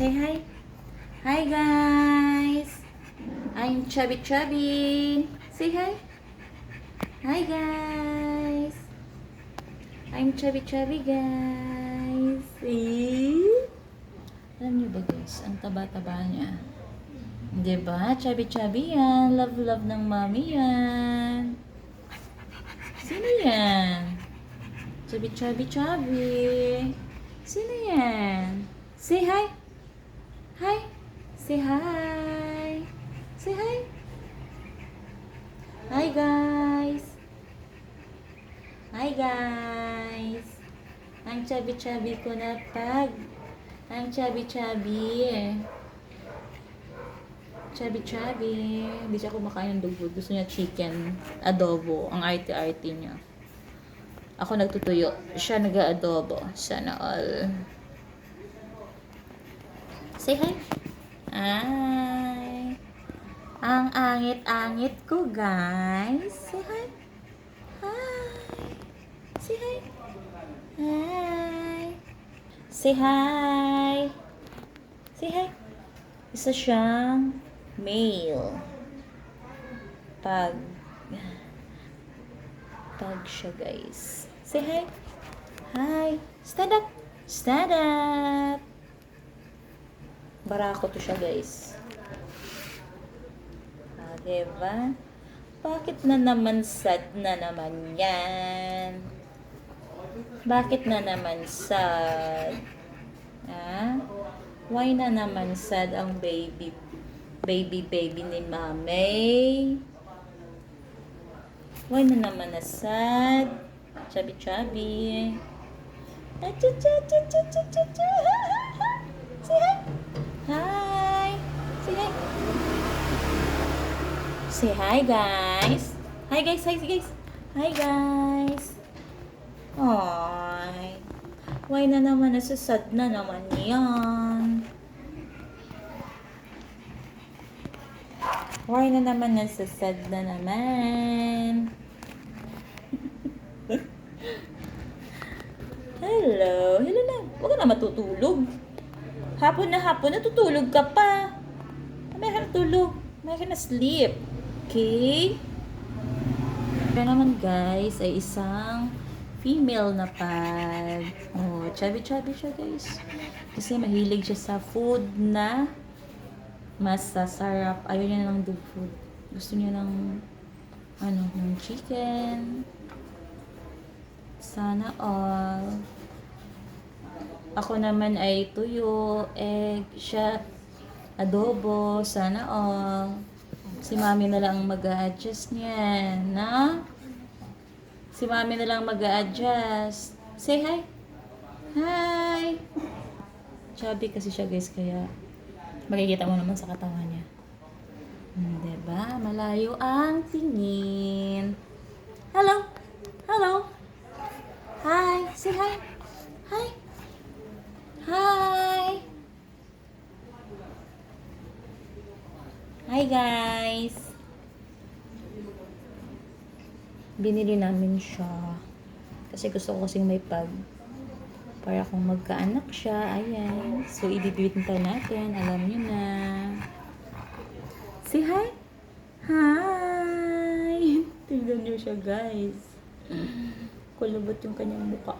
Say hi. Hi guys. I'm Chubby Chubby. Say hi. Hi guys. I'm Chubby Chubby guys. See? Alam niyo ba guys, ang taba-taba niya. Diba? Chubby Chubby yan. Love love ng mommy yan. Sino yan? Chubby Chubby Chubby. Sino yan? Say hi. Hi. Say hi. Say hi. Hi guys. Hi guys. Ang chubby-chubby ko na pag. Ang chubby-chubby. Chubby-chubby. Hindi siya kumakain ng dugo. Gusto niya chicken adobo. Ang arte-arte niya. Ako nagtutuyo. Siya nag-adobo. Sana all. Say hi. Hi. Ang angit-angit ko, guys. Say hi. Hi. Say hi. Hi. Say hi. Say hi. Isa siyang male. Pag siya, guys. Say hi. Hi. Stand up. Stand up. Barako to siya, guys. Diba? Bakit na naman sad na naman yan? Bakit na naman sad? Ha? Why na naman sad ang baby ni mami? Why na naman na sad? Chubby chubby. Say hi. Hi. Say hi. Say hi guys. Hi guys, hi guys. Hi guys. Ay. Why na naman nasasad na naman yan? Why na naman nasasad na naman? Hello. Hello na. Huwag ka na matutulog. Hapon na natutulog ka pa. May ka natulog. May ka na sleep. Okay? Kaya naman guys, ay isang female na pag. Oh, chubby-chubby siya guys. Kasi mahilig siya sa food na masasarap. Ayaw niya ng dog food. Gusto niya ng ng chicken. Sana all. Ako naman ay tuyo, egg, siya adobo, sana all. Si mami na lang mag-a-adjust niyan, na? Si mami na lang mag-a-adjust. Say hi. Hi. Chubby kasi siya guys, kaya makikita mo naman sa katawan niya. Diba? Malayo ang tingin. Hello. Hello. Hi. Say hi. Hi. Hi. Hi guys. Binili namin siya kasi gusto ko kasing may pag para kung magkaanak siya. Ayan. So ibibinta natin. Alam niyo na. Say hi. Hi. Tingnan niyo siya guys. Kulubot yung kanyang mukha.